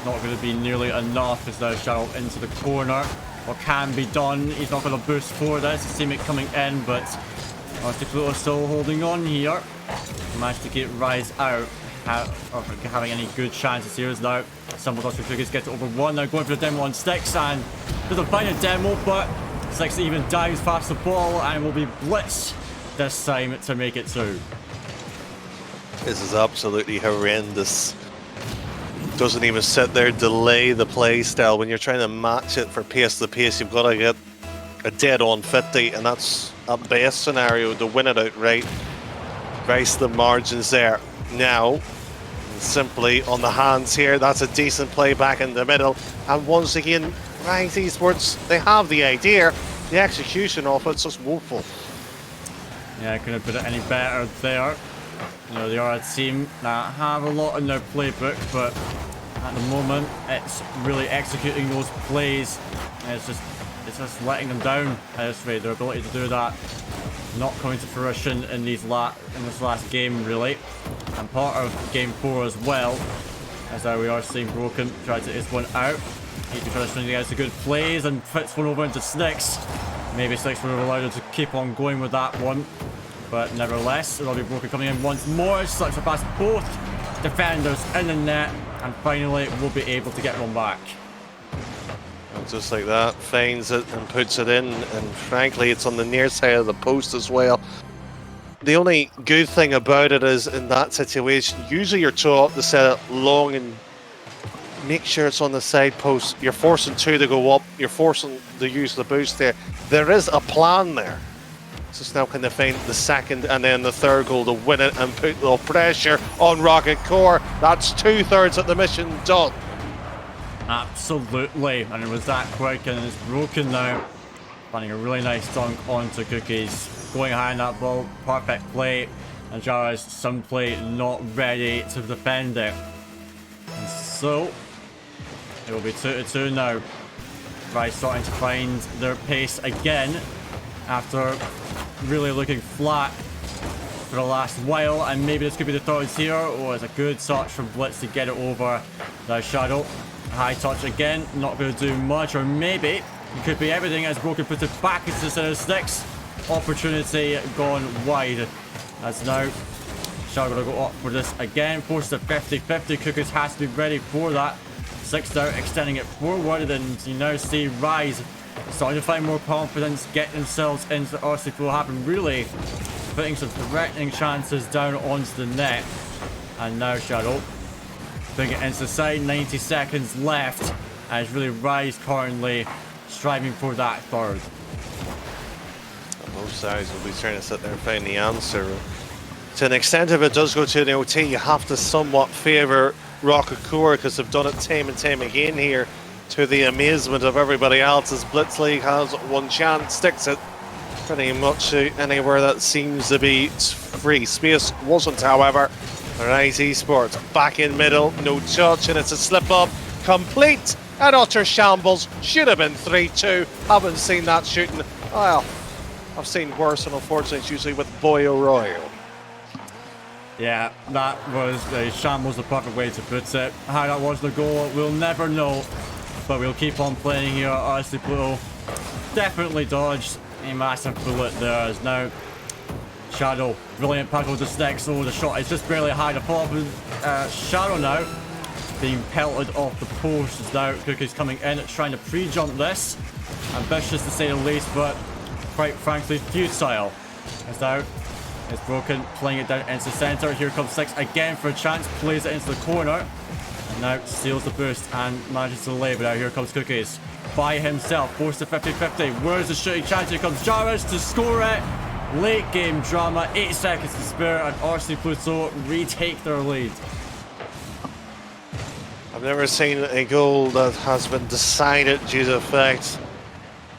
not going to be nearly enough as the shuttle into the corner. What can be done? He's not going to boost for this. You see it coming in, but Pluto still holding on here. Managed to get RiZe out of having any good chances here. Is now some of those figures get to over one. Now going for the demo on Sticks, and doesn't find a demo, but Sticks even dives past the ball and will be blitzed this time to make it two. This is absolutely horrendous. Doesn't even sit there, delay the play style. When you're trying to match it for pace to pace, you've got to get a dead on 50, and that's a best scenario to win it outright. Race the margins there. Now, simply on the hands here, that's a decent play back in the middle. And once again, RiZe eSports, they have the idea. The execution of it's just woeful. Yeah, I couldn't put it any better there. You know, they are a team that have a lot in their playbook, but at the moment, it's really executing those plays. And it's just letting them down. This way, their ability to do that not coming to fruition in this last game, really. And part of game 4 as well, as we are seeing Broken try to is one out. He's been trying to string together some good plays and fits one over into Snicks. Maybe Snicks would have allowed him to keep on going with that one. But nevertheless, it'll be Broken coming in once more. Sucks past both defenders in the net. And finally, we'll be able to get one back. And just like that, finds it and puts it in. And frankly, it's on the near side of the post as well. The only good thing about it is, in that situation, usually you're taught to set it long and make sure it's on the side post. You're forcing two to go up. You're forcing to use the boost there. There is a plan there. Just now can they find the second and then the third goal to win it and put the pressure on Rocket Core. That's 2/3 of the mission done. Absolutely, and it was that quick, and it's Broken now. Finding a really nice dunk onto Cookies. Going high on that ball, perfect play. And Jara's simply not ready to defend it. And so, it will be 2-2 now. RiZe starting to find their pace again after really looking flat for the last while, and maybe this could be the thirds here. Oh, it's a good touch from Blitz to get it over. Now Shadow, high touch again, not going to do much, or maybe it could be everything as Broken puts it back into the center of Sticks. Opportunity gone wide. As now Shadow going to go up for this again, forces a 50-50. Cookies has to be ready for that. Six out, extending it forward, and you now see RiZe starting to find more confidence, get themselves into the RC will happen, really putting some threatening chances down onto the net. And now Shadow putting it into the side, 90 seconds left, and it's really RiZe currently striving for that third. Both sides will be trying to sit there and find the answer. To an extent, if it does go to the OT, you have to somewhat favour Rocket Core because they've done it time and time again here, to the amazement of everybody else, as Blitz League has one chance, sticks it pretty much anywhere that seems to be free space. Wasn't, however. RiZe eSports back in middle, no touch, and it's a slip up, complete and utter shambles. Should have been 3-2. Haven't seen that shooting. Well, I've seen worse, and unfortunately it's usually with Boy O'Royal. Yeah, that was a shambles, the perfect way to put it. How that was the goal, we'll never know. But we'll keep on playing here. RC Pluto definitely dodged a massive bullet there. As now Shadow, brilliant pass with the Sticks. Oh, the shot is just barely high to fall. Shadow now being pelted off the post. As now Cookie's coming in, trying to pre-jump this. Ambitious to say the least, but quite frankly futile. As now it's Broken, playing it down into the center. Here comes Sticks again for a chance, plays it into the corner. And now steals the boost and manages to lay, but now here comes Cookies by himself, forced to 50-50. Where's the shooting chance? Here comes Jarvis to score it. Late game drama, 8 seconds to spare, and RC Pluto retake their lead. I've never seen a goal that has been decided due to the fact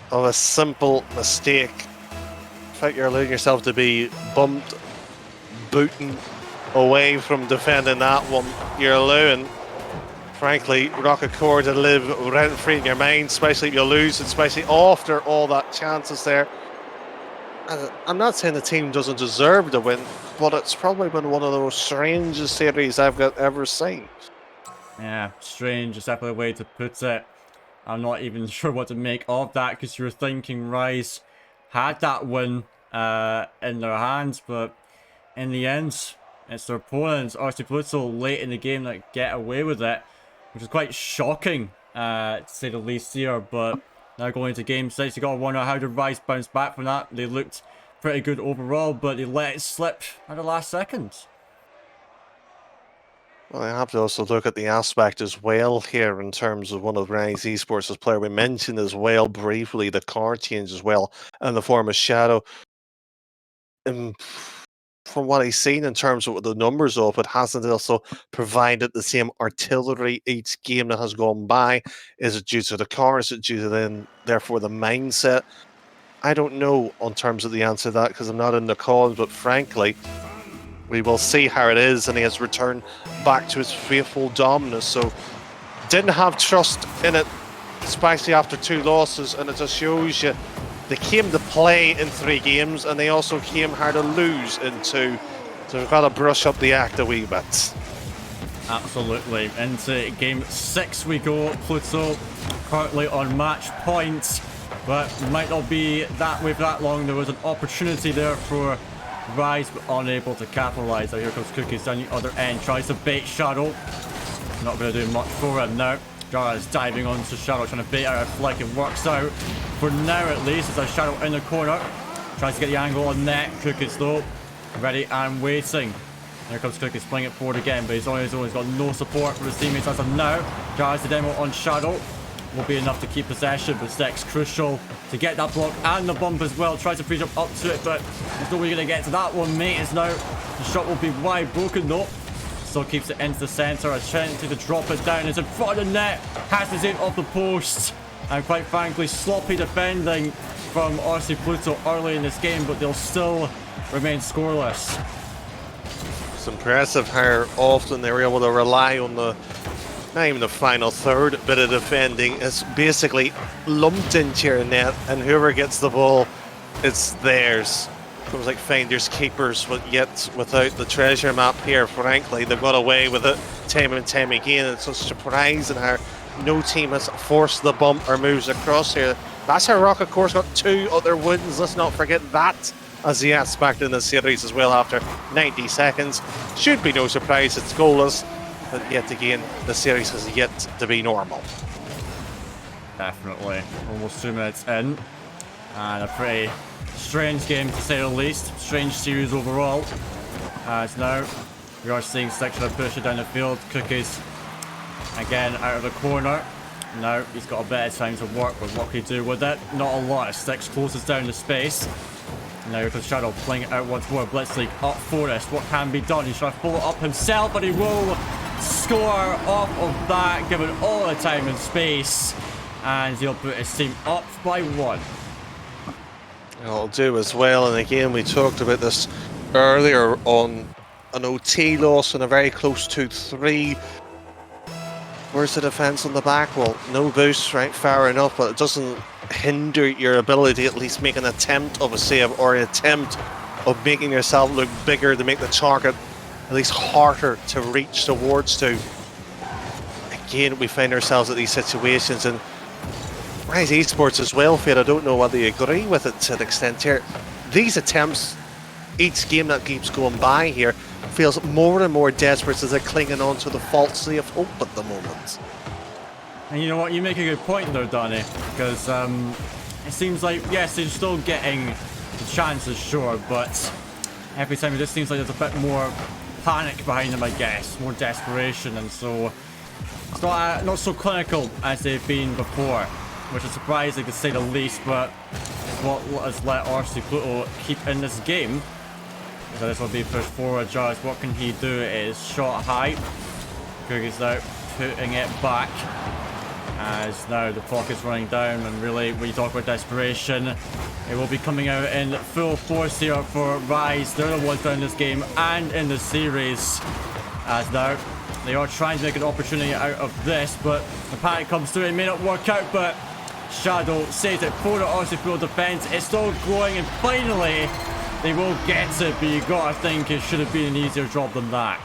of a simple mistake. In fact, you're allowing yourself to be bumped, booting away from defending that one. You're allowing, frankly, Rocket Core to live rent-free in your mind, especially if you lose, especially after all that chances there. And I'm not saying the team doesn't deserve to win, but it's probably been one of those strangest series I've ever seen. Yeah, strange is definitely a way to put it. I'm not even sure what to make of that, because you're thinking RiZe had that win in their hands, but in the end, it's their opponents, RC Pluto, late in the game that get away with it, which is quite shocking, to say the least here. But now going into game 6, you gotta wonder, how did RiZe bounce back from that? They looked pretty good overall, but they let it slip at the last second. Well, I have to also look at the aspect as well here in terms of one of RiZe eSports' player. We mentioned as well briefly the card change as well in the form of Shadow. From what I've seen in terms of what the numbers of it, hasn't also provided the same artillery each game that has gone by. Is it due to the car? Is it due to then, therefore, the mindset? I don't know on terms of the answer to that because I'm not in the calls, but frankly, we will see how it is, and he has returned back to his faithful dominance. So, didn't have trust in it, especially after 2 losses, and it just shows you they came to play in 3 games, and they also came hard to lose in 2. So we've got to brush up the act a wee bit. Absolutely. Into game 6 we go. Pluto currently on match point, but might not be that way for that long. There was an opportunity there for RiZe, but unable to capitalize. Now here comes Cookies down the other end, tries to bait Shadow. Not going to do much for him now. Jara is diving onto Shadow, trying to bait out a flick. It works out for now at least. It's a Shadow in the corner, tries to get the angle on net. Cookies though, ready and waiting. Here comes Cookies, playing it forward again, but he's on his own. He's got no support for his teammates as of now. Jara's the demo on Shadow. Will be enough to keep possession, but Stek's crucial to get that block and the bump as well. Tries to free jump up to it, but there's no way you're going to get to that one, mate. Is now the shot will be wide broken though. Still keeps it into the center. A chance to drop it down. It's in front of the net. Has his aim off the post. And quite frankly, sloppy defending from RC Pluto early in this game, but they'll still remain scoreless. It's impressive how often they were able to rely on the, not even the final third bit of defending. It's basically lumped into your net, and whoever gets the ball, it's theirs. It was like finders keepers, but yet without the treasure map here, frankly, they've got away with it time and time again. It's so surprising how no team has forced the bump or moves across here. That's how Rocket Core's got 2 other wins. Let's not forget that as the aspect in the series as well after 90 seconds. Should be no surprise, it's goalless, but yet again, the series has yet to be normal. Definitely. Almost 2 minutes in. And a pretty strange game to say the least. Strange series overall. As now we are seeing Stek trying to push it down the field. Cookies again out of the corner. Now he's got a better time to work with what can he do with it. Not a lot. Stek's closes down the space. Now here comes Shadow playing it out once more. Blitzleague up Forest. What can be done? He's trying to follow up himself, but he will score off of that, given all the time and space. And he'll put his team up by 1. It'll do as well, and again we talked about this earlier on an OT loss and a very close 2-3. Where's the defense on the back? Well, no boost, right, fair enough, but it doesn't hinder your ability to at least make an attempt of a save or an attempt of making yourself look bigger to make the target at least harder to reach towards to. Again, we find ourselves at these situations, and RiZe eSports as well, Fade, I don't know whether you agree with it to an extent here. These attempts, each game that keeps going by here, feels more and more desperate as they're clinging on to the falsity of hope at the moment. And you know what, you make a good point though, Danny, because it seems like, yes, they're still getting the chances, sure, but every time it just seems like there's a bit more panic behind them, I guess, more desperation, and so it's not so clinical as they've been before, which is surprising to say the least, but it's what has let RC Pluto keep in this game. So this will be pushed forward. Jars, what can he do? It is shot high. Cookies out putting it back. As now the clock is running down, and really, when you talk about desperation, it will be coming out in full force here for RiZe. They're the ones down this game and in the series. As now, they are trying to make an opportunity out of this, but the panic comes through. It may not work out, but Shadow saves it for the Arsenal defense. It's still growing, and finally, they will get it, but you gotta think it should have been an easier job than that.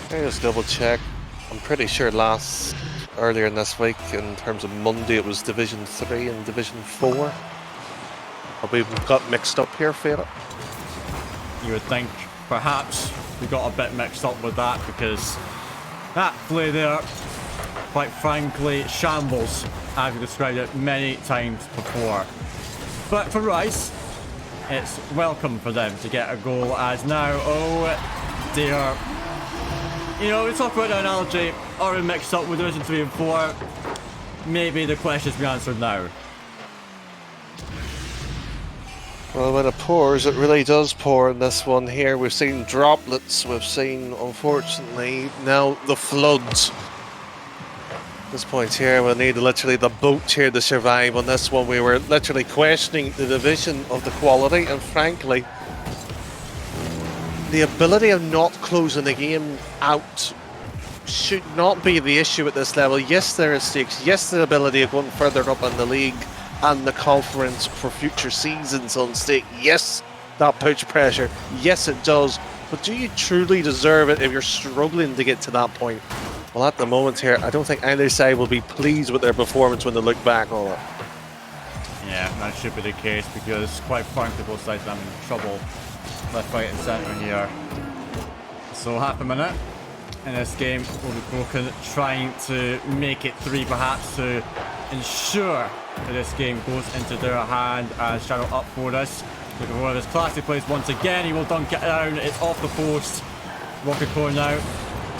Let me just double check. I'm pretty sure earlier in this week, in terms of Monday, it was Division 3 and Division 4. Have we got mixed up here, Fela? You would think perhaps we got a bit mixed up with that, because that play there, quite frankly, shambles, as we described it many times before. But for RiZe, it's welcome for them to get a goal, as now, oh dear. You know, we talk about the analogy, are we mixed up with Division 3 and 4? Maybe the question's been answered now. Well, when it pours, it really does pour in this one here. We've seen droplets, we've seen, unfortunately, now the floods. At this point here, we'll need literally the boat here to survive on this one. We were literally questioning the division of the quality, and frankly, the ability of not closing the game out should not be the issue at this level. Yes, there are stakes. Yes, the ability of going further up in the league and the conference for future seasons on stake. Yes, that puts pressure. Yes, it does. But do you truly deserve it if you're struggling to get to that point? Well, at the moment here, I don't think either side will be pleased with their performance when they look back on it. Yeah, that should be the case, because quite frankly, both sides are in trouble left, right and centre here. So half a minute in this game will be broken, trying to make it 3 perhaps, to ensure that this game goes into their hand. As Shadow up for this, looking for one of his classic plays once again. He will dunk it down, it's off the post. Rocket Core now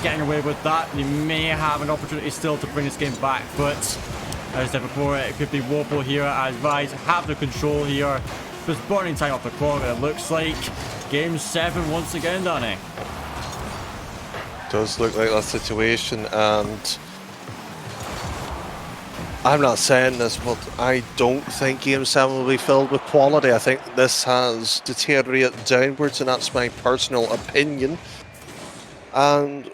getting away with that. He may have an opportunity still to bring this game back, but as I said before, it could be woeful here, as RiZe have the control here. Just burning time off the clock, it looks like Game 7 once again, Danny. Does look like that situation, and I'm not saying this, but I don't think Game 7 will be filled with quality. I think this has deteriorated downwards, and that's my personal opinion. And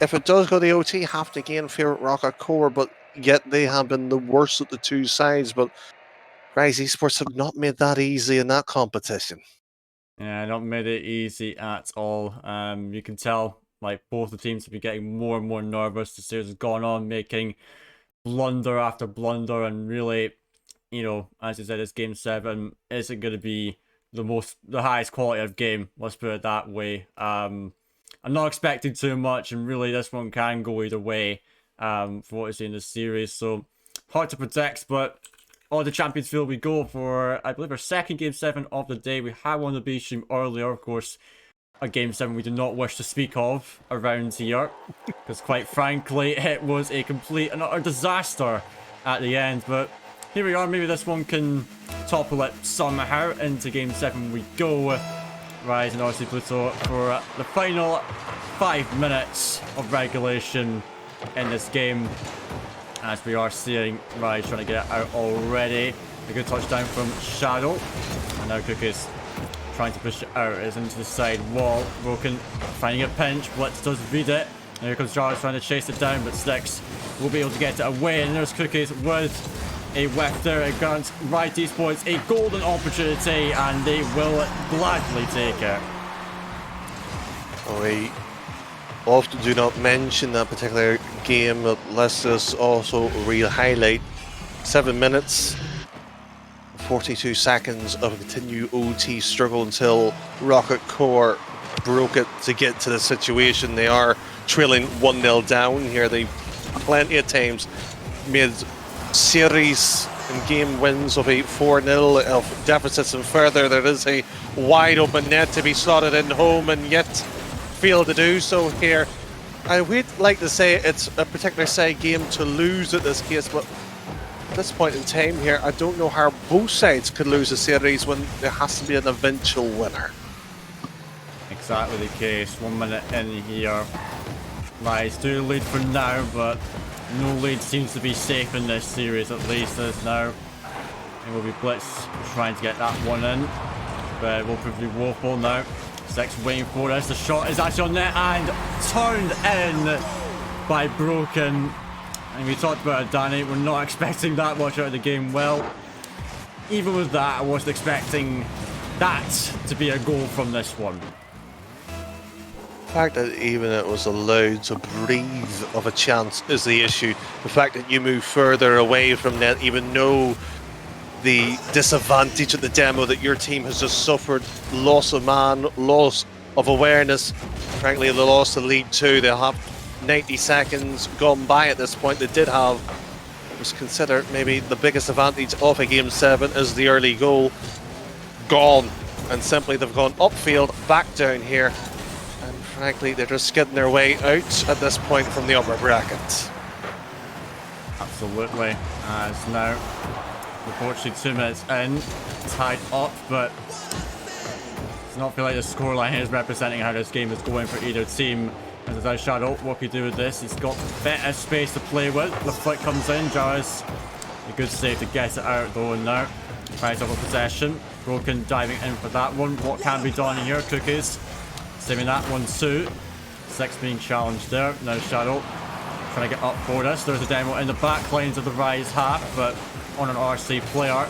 if it does go to OT, have to gain favourite Rocket Core, but yet they have been the worst of the two sides. But RiZe eSports have not made that easy in that competition. Yeah, not made it easy at all. You can tell, like, both the teams have been getting more and more nervous. The series has gone on, making blunder after blunder, and really, you know, as you said, this Game 7 isn't going to be the highest quality of game. Let's put it that way. I'm not expecting too much, and really, this one can go either way. For what we see in this series, so hard to predict, but on the Champions Field we go for, I believe, our second Game 7 of the day. We had one on the B stream earlier, of course, a Game 7 we do not wish to speak of around here, because quite frankly, it was a complete and utter disaster at the end, but here we are. Maybe this one can topple it somehow. Into Game 7 we go. RiZe and RC Pluto for the final 5 minutes of regulation in this game, as we are seeing RiZe trying to get it out already. A good touchdown from Shadow, and now Cookies trying to push it out. It's into the side wall. Broken, finding a pinch. Blitz does read it, and here comes Jarvis trying to chase it down, but Sticks will be able to get it away, and there's Cookies with a whiff there. It grants RiZe eSports a golden opportunity, and they will gladly take it. We often do not mention that particular game, but let's just also re-highlight 7 minutes, 42 seconds of continued OT struggle until Rocket Core broke it to get to the situation. They are trailing 1-0 down here. They plenty of times made series and game wins of a 4-0 of deficits, and further there is a wide open net to be slotted in home, and yet failed to do so here. I would like to say it's a particular side game to lose at this case, but at this point in time here, I don't know how both sides could lose a series when there has to be an eventual winner. exactly the case. 1 minute in here. RiZe do lead for now, but no lead seems to be safe in this series, at least as now. It will be Blitz trying to get that one in, but it will prove to be woeful now. Six waiting for us. The shot is actually on net and turned in by Broken. And we talked about it, Danny. We're not expecting that much out of the game. Well, even with that, I wasn't expecting that to be a goal from this one. The fact that even it was allowed to breathe of a chance is the issue. The fact that you move further away from net, even though the disadvantage of the demo that your team has just suffered, loss of man, loss of awareness, frankly they lost the lead too. They'll have 90 seconds gone by at this point. They did have, was considered maybe the biggest advantage of a game 7 is the early goal. Gone, and simply they've gone upfield, back down here, and frankly they're just skidding their way out at this point from the upper bracket. Absolutely, as now unfortunately 2 minutes in, tied up, but it's not feel like the scoreline is representing how this game is going for either team. As I Shadow, what can he do with this? He's got better space to play with. The flick comes in, Jarvis, a good save to get it out though, and now tries over possession. Broken diving in for that one. What can be done here? Cookies saving that one too. Six being challenged there. Now Shadow trying to get up for this. There's a demo in the back lines of the RiZe half, but on an RC player.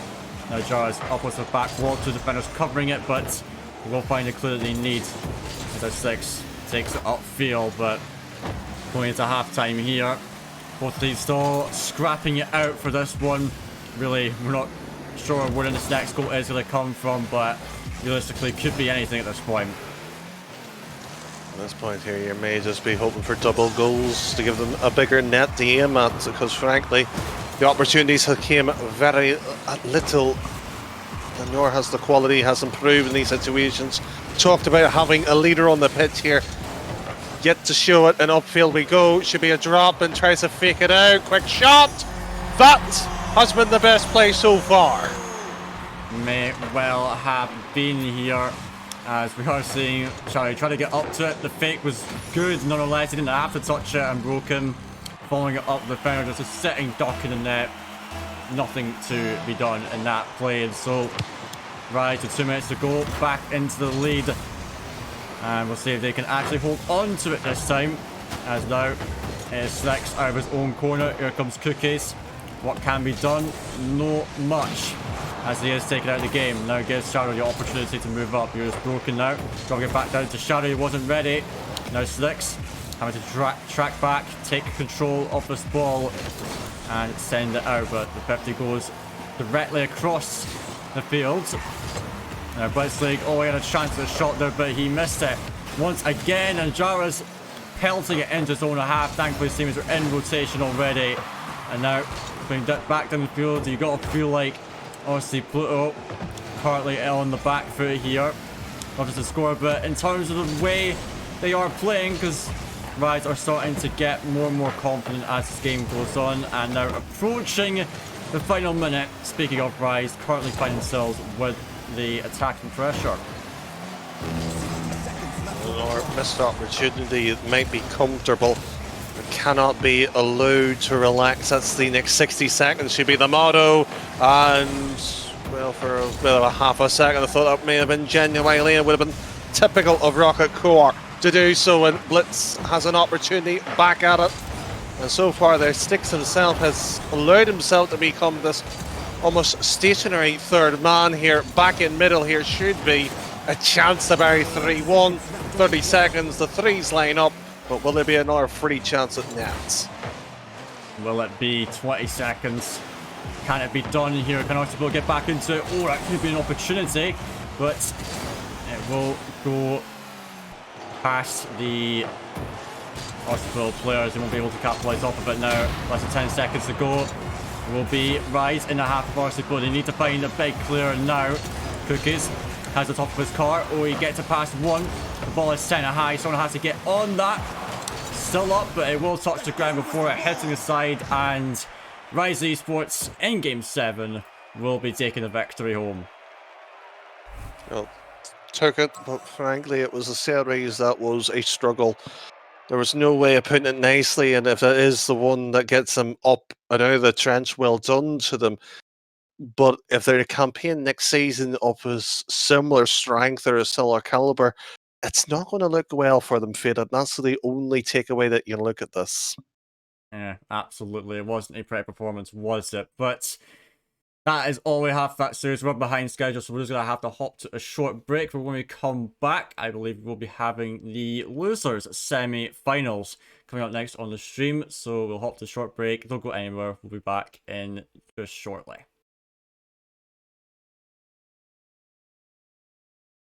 Now Jarvis upwards the back wall, 2 defenders covering it, but he will find the clue that they need. As our Six takes it upfield, but going into halftime here, both teams still scrapping it out for this one. Really, we're not sure where this next goal is going to come from, but realistically could be anything at this point. At this point here, you may just be hoping for double goals to give them a bigger net to aim at, because frankly the opportunities have came very little, and nor has the quality has improved in these situations. Talked about having a leader on the pitch here, yet to show it, and upfield we go. Should be a drop and tries to fake it out. Quick shot! That has been the best play so far. May well have been here, as we are seeing Charlie try to get up to it. The fake was good nonetheless. He didn't have to touch it, and Broken following it up. The defender just a sitting duck in the net. Nothing to be done in that play, and so RiZe with 2 minutes to go, back into the lead, and we'll see if they can actually hold on to it this time. As now is Six out of his own corner. Here comes Cookies. What can be done? No much, as he is taken out of the game. Now gives Shadow the opportunity to move up. Here's Broken now, dropping it back down to Shadow. He wasn't ready. Now Six having to track back, take control of this ball and send it out, but the 50 goes directly across the field. Now Blitzleague, oh, he had a chance at a shot there, but he missed it once again, and Jarvis pelting it into his own half. Thankfully, teams are in rotation already, and now being back down the field. You got to feel like, obviously, Pluto currently on the back foot here, not just to score, but in terms of the way they are playing, because RiZe are starting to get more and more confident as this game goes on, and now approaching the final minute. Speaking of RiZe, currently find themselves with the attacking pressure. Or missed opportunity, it might be comfortable, but cannot be allowed to relax. That's the next 60 seconds should be the motto, and well, for a bit of a half a second I thought that may have been genuinely, it would have been typical of Rocket Core to do so, and Blitz has an opportunity back at it, and so far there Sticks himself has allowed himself to become this almost stationary third man here. Back in middle here should be a chance to bury 3-1. 30 seconds, the threes line up, but will there be another free chance at net? Will it be 20 seconds? Can it be done here? Can Archibald get back into it? Oh, that could be an opportunity, but it will go past the Archibald players. They won't be able to capitalise off of it now. Less than 10 seconds to go. It will be RiZe in the half of Archibald. They need to find a big clear now. Cookies has the top of his car. Oh, he gets it past one. The ball is centre high. Someone has to get on that. Still up, but it will touch the ground before it hitting the side, and RiZe eSports in Game 7 will be taking the victory home. Well, took it, but frankly, it was a series that was a struggle. There was no way of putting it nicely, and if it is the one that gets them up and out of the trench, well done to them. But if they're a campaign next season of a similar strength or a similar caliber, it's not going to look well for them, Faded. That's the only takeaway that you look at this. Yeah, absolutely. It wasn't a pretty performance, was it? But that is all we have for that series. We're behind schedule, so we're just going to have to hop to a short break. But when we come back, I believe we'll be having the losers semi-finals coming up next on the stream. So we'll hop to a short break. Don't go anywhere. We'll be back in just shortly.